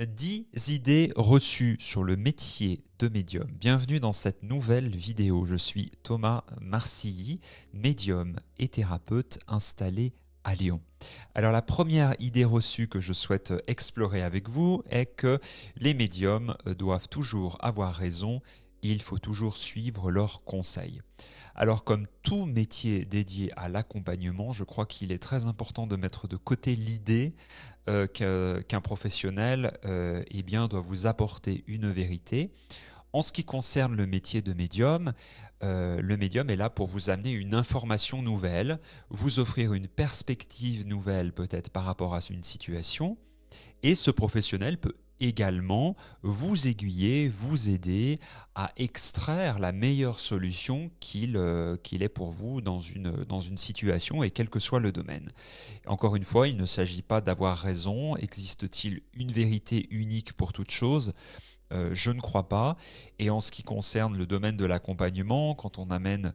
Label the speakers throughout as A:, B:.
A: 10 idées reçues sur le métier de médium. Bienvenue dans cette nouvelle vidéo. Je suis Thomas Marcilly, médium et thérapeute installé à Lyon. Alors la première idée reçue que je souhaite explorer avec vous est que les médiums doivent toujours avoir raison et il faut toujours suivre leurs conseils. Alors comme tout métier dédié à l'accompagnement, je crois qu'il est très important de mettre de côté l'idée qu'un professionnel eh bien, doit vous apporter une vérité. En ce qui concerne le médium est là pour vous amener une information nouvelle, vous offrir une perspective nouvelle peut-être par rapport à une situation, et ce professionnel peut également vous aiguiller, vous aider à extraire la meilleure solution qu'il ait pour vous dans une situation et quel que soit le domaine. Encore une fois, il ne s'agit pas d'avoir raison. Existe-t-il une vérité unique pour toute chose ? Je ne crois pas. Et en ce qui concerne le domaine de l'accompagnement, quand on amène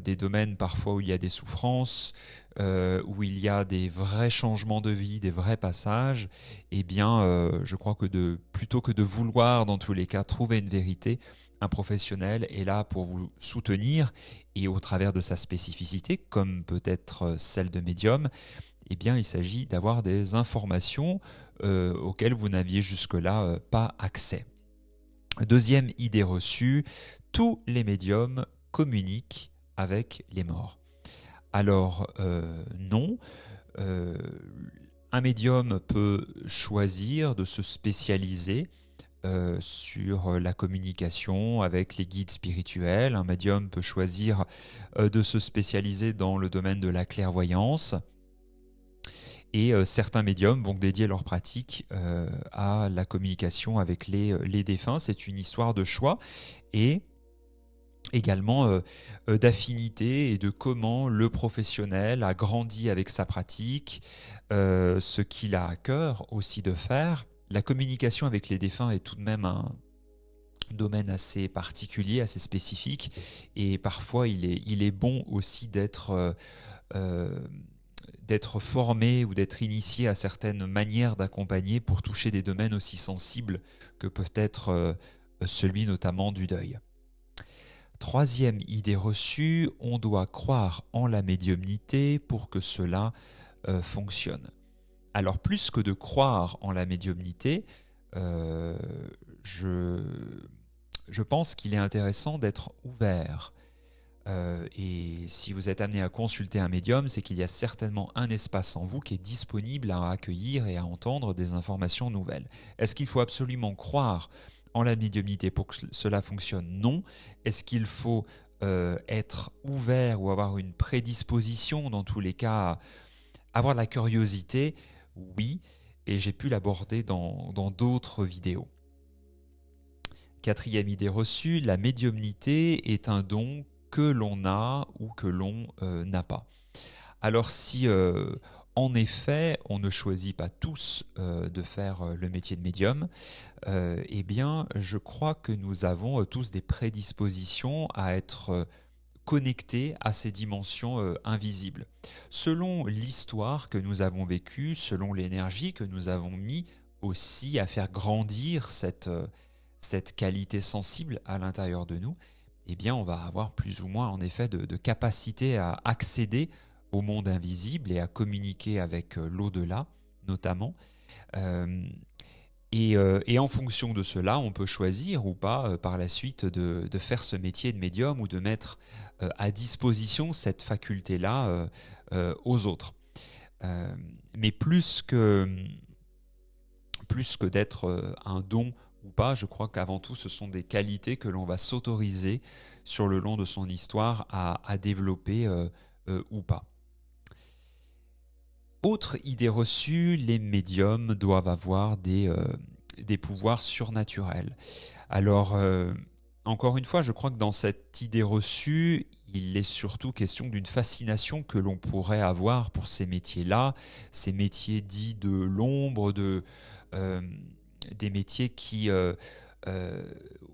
A: des domaines parfois où il y a des souffrances, où il y a des vrais changements de vie, des vrais passages, eh bien, je crois que plutôt que de vouloir, dans tous les cas, trouver une vérité, un professionnel est là pour vous soutenir et au travers de sa spécificité, comme peut-être celle de médium, eh bien, il s'agit d'avoir des informations auxquelles vous n'aviez jusque-là pas accès. Deuxième idée reçue, tous les médiums communiquent avec les morts. Alors non, euh, un médium peut choisir de se spécialiser sur la communication avec les guides spirituels. Un médium peut choisir de se spécialiser dans le domaine de la clairvoyance. Et certains médiums vont dédier leur pratique à la communication avec les défunts. C'est une histoire de choix et également d'affinité et de comment le professionnel a grandi avec sa pratique, ce qu'il a à cœur aussi de faire. La communication avec les défunts est tout de même un domaine assez particulier, assez spécifique, et parfois il est bon aussi euh, d'être formé ou d'être initié à certaines manières d'accompagner pour toucher des domaines aussi sensibles que peut être celui notamment du deuil. Troisième idée reçue, on doit croire en la médiumnité pour que cela fonctionne. Alors plus que de croire en la médiumnité, euh, je, je pense qu'il est intéressant d'être ouvert. Et si vous êtes amené à consulter un médium, c'est qu'il y a certainement un espace en vous qui est disponible à accueillir et à entendre des informations nouvelles. Est-ce qu'il faut absolument croire en la médiumnité pour que cela fonctionne ? Non. Est-ce qu'il faut être ouvert ou avoir une prédisposition, dans tous les cas, avoir de la curiosité ? Oui. Et j'ai pu l'aborder dans d'autres vidéos. Quatrième idée reçue, la médiumnité est un don que l'on a ou que l'on n'a pas. Alors si en effet on ne choisit pas tous de faire le métier de médium, eh bien je crois que nous avons tous des prédispositions à être connectés à ces dimensions invisibles. Selon l'histoire que nous avons vécue, selon l'énergie que nous avons mis aussi à faire grandir cette qualité sensible à l'intérieur de nous, eh bien on va avoir plus ou moins en effet de capacité à accéder au monde invisible et à communiquer avec l'au-delà notamment. Euh, et en fonction de cela, on peut choisir ou pas par la suite de faire ce métier de médium ou de mettre à disposition cette faculté-là aux autres. Euh, mais plus que d'être un don ou pas, je crois qu'avant tout, ce sont des qualités que l'on va s'autoriser sur le long de son histoire à développer ou pas. Autre idée reçue, les médiums doivent avoir des pouvoirs surnaturels. Alors, encore une fois, je crois que dans cette idée reçue, il est surtout question d'une fascination que l'on pourrait avoir pour ces métiers-là, ces métiers dits de l'ombre, euh, des métiers qui, euh,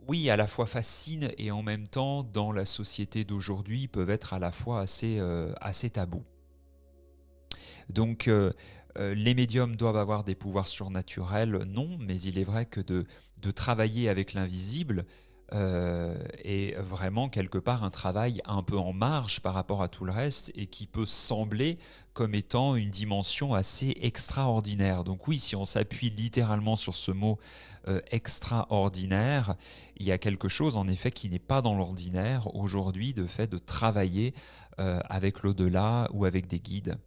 A: oui, à la fois fascinent et en même temps, dans la société d'aujourd'hui, peuvent être à la fois assez tabous. Donc, les médiums doivent avoir des pouvoirs surnaturels, non, mais il est vrai que de travailler avec l'invisible est vraiment quelque part un travail un peu en marge par rapport à tout le reste et qui peut sembler comme étant une dimension assez extraordinaire. Donc oui, si on s'appuie littéralement sur ce mot extraordinaire, il y a quelque chose en effet qui n'est pas dans l'ordinaire aujourd'hui de fait de travailler avec l'au-delà ou avec des guides.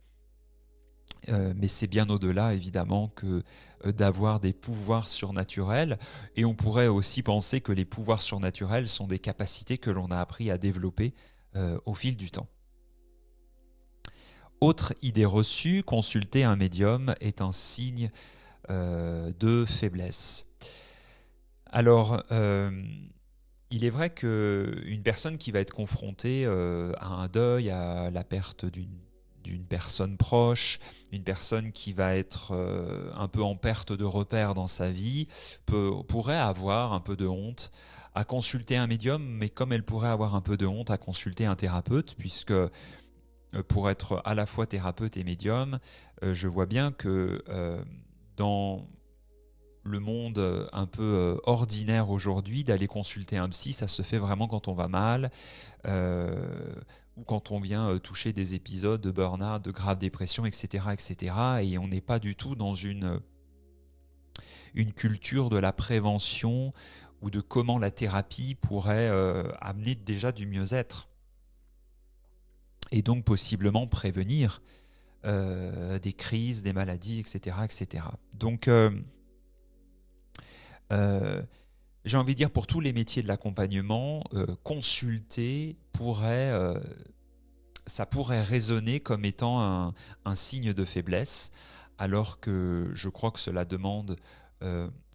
A: Mais c'est bien au-delà, évidemment, que d'avoir des pouvoirs surnaturels. Et on pourrait aussi penser que les pouvoirs surnaturels sont des capacités que l'on a appris à développer au fil du temps. Autre idée reçue, consulter un médium est un signe de faiblesse. Alors, il est vrai qu'une personne qui va être confrontée à un deuil, à la perte d'une personne proche, une personne qui va être un peu en perte de repère dans sa vie, pourrait avoir un peu de honte à consulter un médium, mais comme elle pourrait avoir un peu de honte à consulter un thérapeute, puisque pour être à la fois thérapeute et médium, je vois bien que dans le monde un peu ordinaire aujourd'hui, d'aller consulter un psy, ça se fait vraiment quand on va mal, ou quand on vient toucher des épisodes de burn-out, de grave dépression, etc., etc. Et on n'est pas du tout dans une culture de la prévention ou de comment la thérapie pourrait amener déjà du mieux-être et donc possiblement prévenir des crises, des maladies, etc., etc. Donc j'ai envie de dire pour tous les métiers de l'accompagnement, consulter ça pourrait résonner comme étant un signe de faiblesse, alors que je crois que cela demande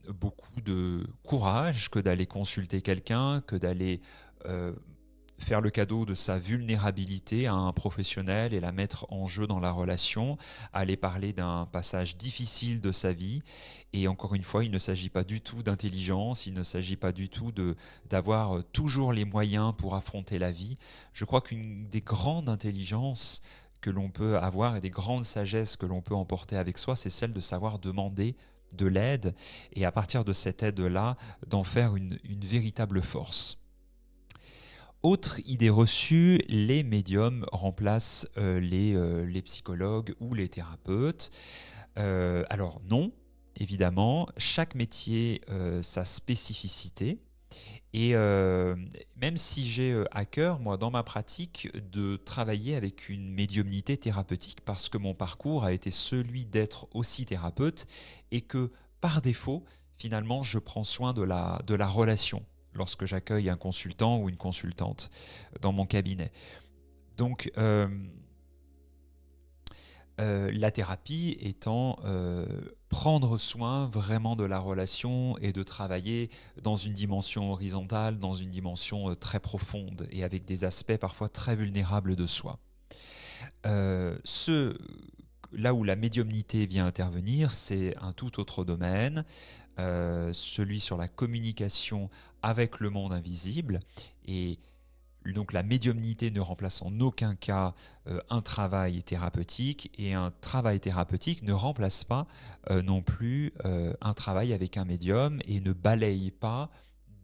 A: beaucoup de courage que d'aller consulter quelqu'un, que d'aller faire le cadeau de sa vulnérabilité à un professionnel et la mettre en jeu dans la relation, aller parler d'un passage difficile de sa vie. Et encore une fois, il ne s'agit pas du tout d'intelligence, il ne s'agit pas du tout d'avoir toujours les moyens pour affronter la vie. Je crois qu'une des grandes intelligences que l'on peut avoir et des grandes sagesses que l'on peut emporter avec soi, c'est celle de savoir demander de l'aide et à partir de cette aide-là, d'en faire une véritable force. Autre idée reçue, les médiums remplacent les psychologues ou les thérapeutes. Alors non, évidemment, chaque métier sa spécificité. Et même si j'ai à cœur, moi, dans ma pratique, de travailler avec une médiumnité thérapeutique, parce que mon parcours a été celui d'être aussi thérapeute, et que par défaut, finalement, je prends soin de la relation lorsque j'accueille un consultant ou une consultante dans mon cabinet. Donc, la thérapie étant prendre soin vraiment de la relation et de travailler dans une dimension horizontale, dans une dimension très profonde et avec des aspects parfois très vulnérables de soi. Là où la médiumnité vient intervenir, c'est un tout autre domaine, celui sur la communication avec le monde invisible. Et donc la médiumnité ne remplace en aucun cas un travail thérapeutique, et un travail thérapeutique ne remplace pas non plus un travail avec un médium, et ne balaye pas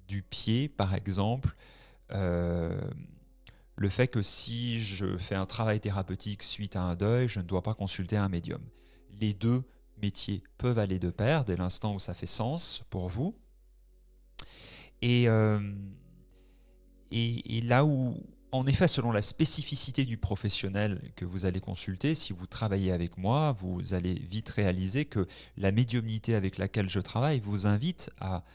A: du pied, par exemple, le fait que si je fais un travail thérapeutique suite à un deuil, je ne dois pas consulter un médium. Les deux métiers peuvent aller de pair dès l'instant où ça fait sens pour vous. Et là où, en effet, selon la spécificité du professionnel que vous allez consulter, si vous travaillez avec moi, vous allez vite réaliser que la médiumnité avec laquelle je travaille vous invite à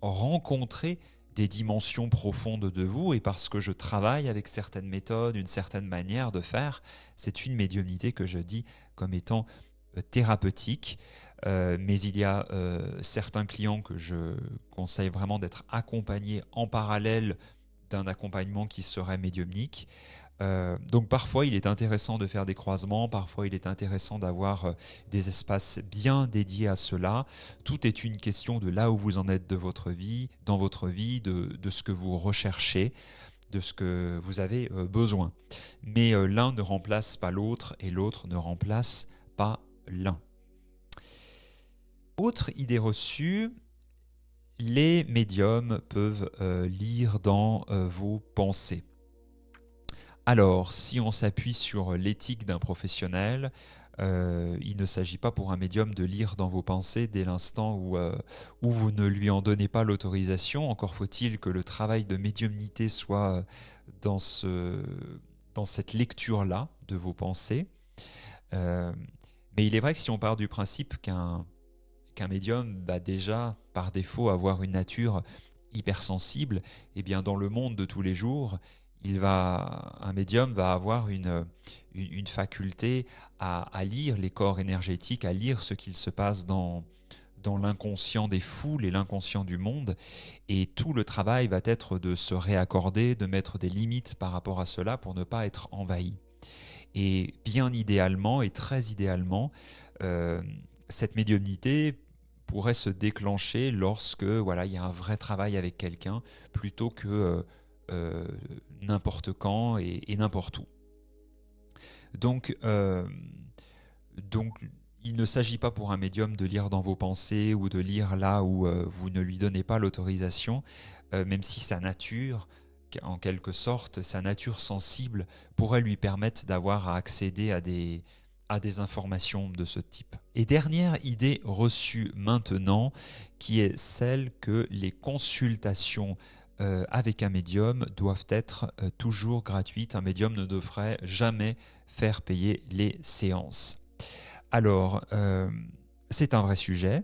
A: rencontrer des dimensions profondes de vous, et parce que je travaille avec certaines méthodes, une certaine manière de faire, c'est une médiumnité que je dis comme étant thérapeutique. Mais il y a certains clients que je conseille vraiment d'être accompagnés en parallèle d'un accompagnement qui serait médiumnique. Donc parfois il est intéressant de faire des croisements, parfois il est intéressant d'avoir des espaces bien dédiés à cela. Tout est une question de là où vous en êtes de votre vie, dans votre vie, de ce que vous recherchez, de ce que vous avez besoin. Mais l'un ne remplace pas l'autre et l'autre ne remplace pas l'un. Autre idée reçue, les médiums peuvent lire dans vos pensées. Alors, si on s'appuie sur l'éthique d'un professionnel, il ne s'agit pas pour un médium de lire dans vos pensées dès l'instant où vous ne lui en donnez pas l'autorisation. Encore faut-il que le travail de médiumnité soit dans, dans cette lecture-là de vos pensées. Mais il est vrai que si on part du principe qu'un médium va déjà, par défaut, avoir une nature hypersensible, eh bien dans le monde de tous les jours, un médium va avoir une faculté à lire les corps énergétiques, à lire ce qu'il se passe dans l'inconscient des foules et l'inconscient du monde. Et tout le travail va être de se réaccorder, de mettre des limites par rapport à cela pour ne pas être envahi. Et bien idéalement, et très idéalement, cette médiumnité pourrait se déclencher lorsque il y a un vrai travail avec quelqu'un plutôt que n'importe quand et n'importe où. Donc, il ne s'agit pas pour un médium de lire dans vos pensées ou de lire là où vous ne lui donnez pas l'autorisation, même si sa nature, en quelque sorte, sa nature sensible pourrait lui permettre d'avoir à accéder à des informations de ce type. Et dernière idée reçue maintenant, qui est celle que les consultations avec un médium doivent être toujours gratuites. Un médium ne devrait jamais faire payer les séances. Alors, c'est un vrai sujet.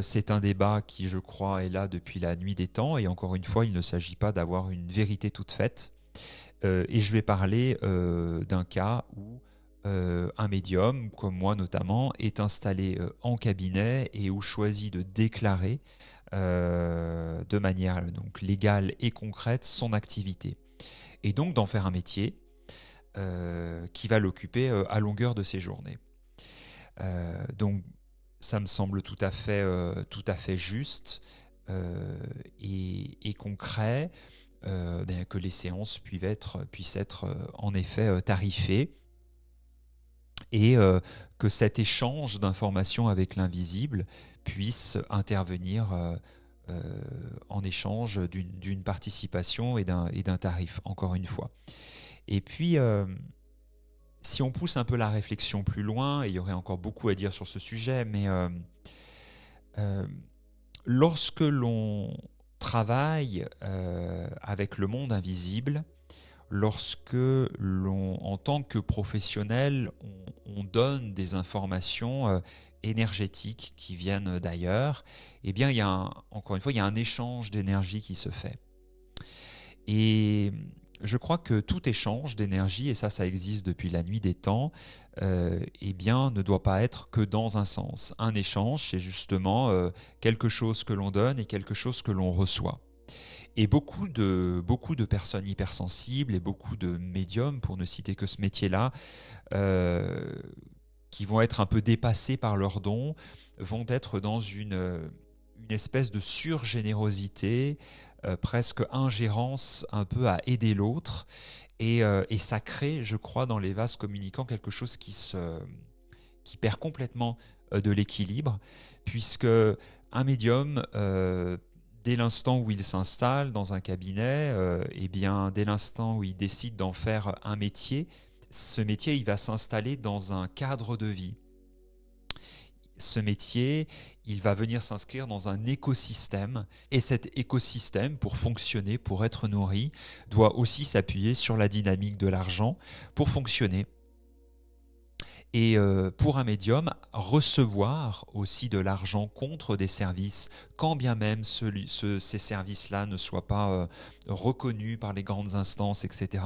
A: C'est un débat qui, je crois, est là depuis la nuit des temps. Et encore une fois, il ne s'agit pas d'avoir une vérité toute faite. Et je vais parler d'un cas où un médium, comme moi notamment, est installé en cabinet et où choisit de déclarer de manière donc légale et concrète son activité. Et donc d'en faire un métier qui va l'occuper à longueur de ses journées. Donc ça me semble tout à fait juste et concret que les séances puissent être en effet tarifées et que cet échange d'informations avec l'invisible puisse intervenir en échange d'une participation et d'un tarif, encore une fois. Et puis, si on pousse un peu la réflexion plus loin, et il y aurait encore beaucoup à dire sur ce sujet, mais lorsque l'on travaille avec le monde invisible, lorsque en tant que professionnel, on donne des informations énergétiques qui viennent d'ailleurs, eh bien, encore une fois, il y a un échange d'énergie qui se fait. Et je crois que tout échange d'énergie, et ça existe depuis la nuit des temps, eh bien, ne doit pas être que dans un sens. Un échange, c'est justement quelque chose que l'on donne et quelque chose que l'on reçoit. Et beaucoup de personnes hypersensibles et beaucoup de médiums, pour ne citer que ce métier-là, qui vont être un peu dépassés par leurs dons, vont être dans une espèce de surgénérosité, presque ingérence un peu à aider l'autre. Et ça crée, je crois, dans les vases communicants quelque chose qui perd complètement de l'équilibre, puisque un médium, dès l'instant où il s'installe dans un cabinet, et bien dès l'instant où il décide d'en faire un métier, ce métier il va s'installer dans un cadre de vie. Ce métier, il va venir s'inscrire dans un écosystème, et cet écosystème, pour fonctionner, pour être nourri, doit aussi s'appuyer sur la dynamique de l'argent pour fonctionner. Et pour un médium, recevoir aussi de l'argent contre des services, quand bien même ces services-là ne soient pas reconnus par les grandes instances, etc.,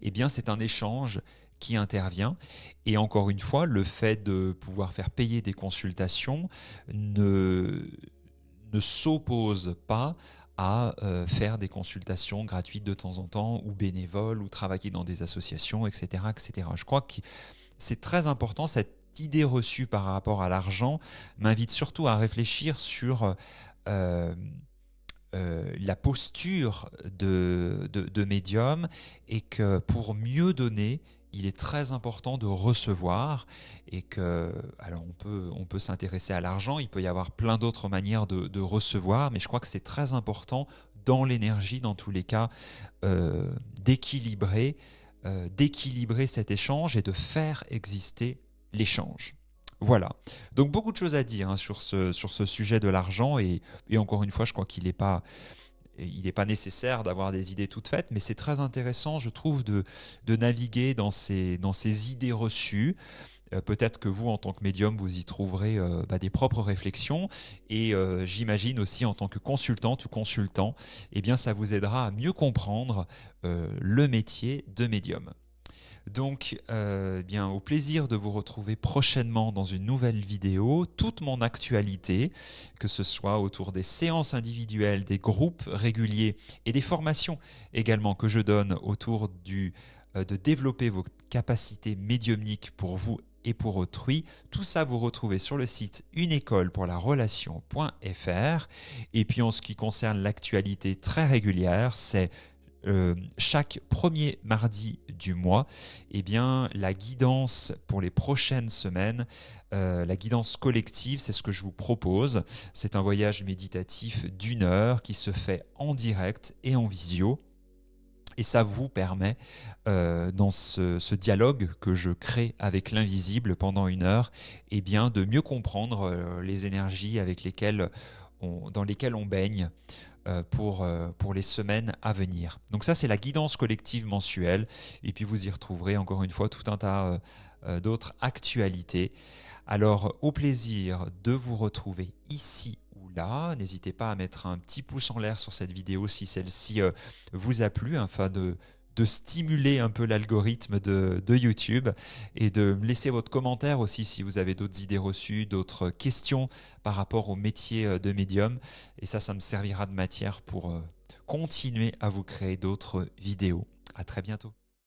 A: eh bien c'est un échange qui intervient. Et encore une fois, le fait de pouvoir faire payer des consultations ne s'oppose pas à faire des consultations gratuites de temps en temps, ou bénévoles, ou travailler dans des associations, etc. Je crois que c'est très important, cette idée reçue par rapport à l'argent m'invite surtout à réfléchir sur la posture de médium, et que pour mieux donner, il est très important de recevoir et que, alors on peut s'intéresser à l'argent, il peut y avoir plein d'autres manières de recevoir, mais je crois que c'est très important dans l'énergie, dans tous les cas, euh, d'équilibrer d'équilibrer cet échange et de faire exister l'échange. Voilà. Donc beaucoup de choses à dire hein, sur ce sujet de l'argent et encore une fois, je crois qu'il n'est pas, il n'est pas nécessaire d'avoir des idées toutes faites, mais c'est très intéressant, je trouve, de naviguer dans ces idées reçues. Peut-être que vous, en tant que médium, vous y trouverez des propres réflexions. Et j'imagine aussi, en tant que consultante ou consultant, eh bien, ça vous aidera à mieux comprendre le métier de médium. Donc, bien, au plaisir de vous retrouver prochainement dans une nouvelle vidéo. Toute mon actualité, que ce soit autour des séances individuelles, des groupes réguliers et des formations également que je donne autour de développer vos capacités médiumniques pour vous et pour autrui. Tout ça, vous retrouvez sur le site uneécolepourlarelation.fr. Et puis, en ce qui concerne l'actualité très régulière, c'est chaque premier mardi du mois, eh bien, la guidance pour les prochaines semaines, la guidance collective, c'est ce que je vous propose. C'est un voyage méditatif d'1 heure qui se fait en direct et en visio. Et ça vous permet, dans ce dialogue que je crée avec l'invisible pendant 1 heure, eh bien, de mieux comprendre les énergies avec dans lesquelles on baigne pour les semaines à venir. Donc ça, c'est la guidance collective mensuelle. Et puis vous y retrouverez encore une fois tout un tas d'autres actualités. Alors, au plaisir de vous retrouver ici ou là. N'hésitez pas à mettre un petit pouce en l'air sur cette vidéo si celle-ci vous a plu, afin de stimuler un peu l'algorithme de YouTube, et de me laisser votre commentaire aussi si vous avez d'autres idées reçues, d'autres questions par rapport au métier de médium. Et ça me servira de matière pour continuer à vous créer d'autres vidéos. À très bientôt.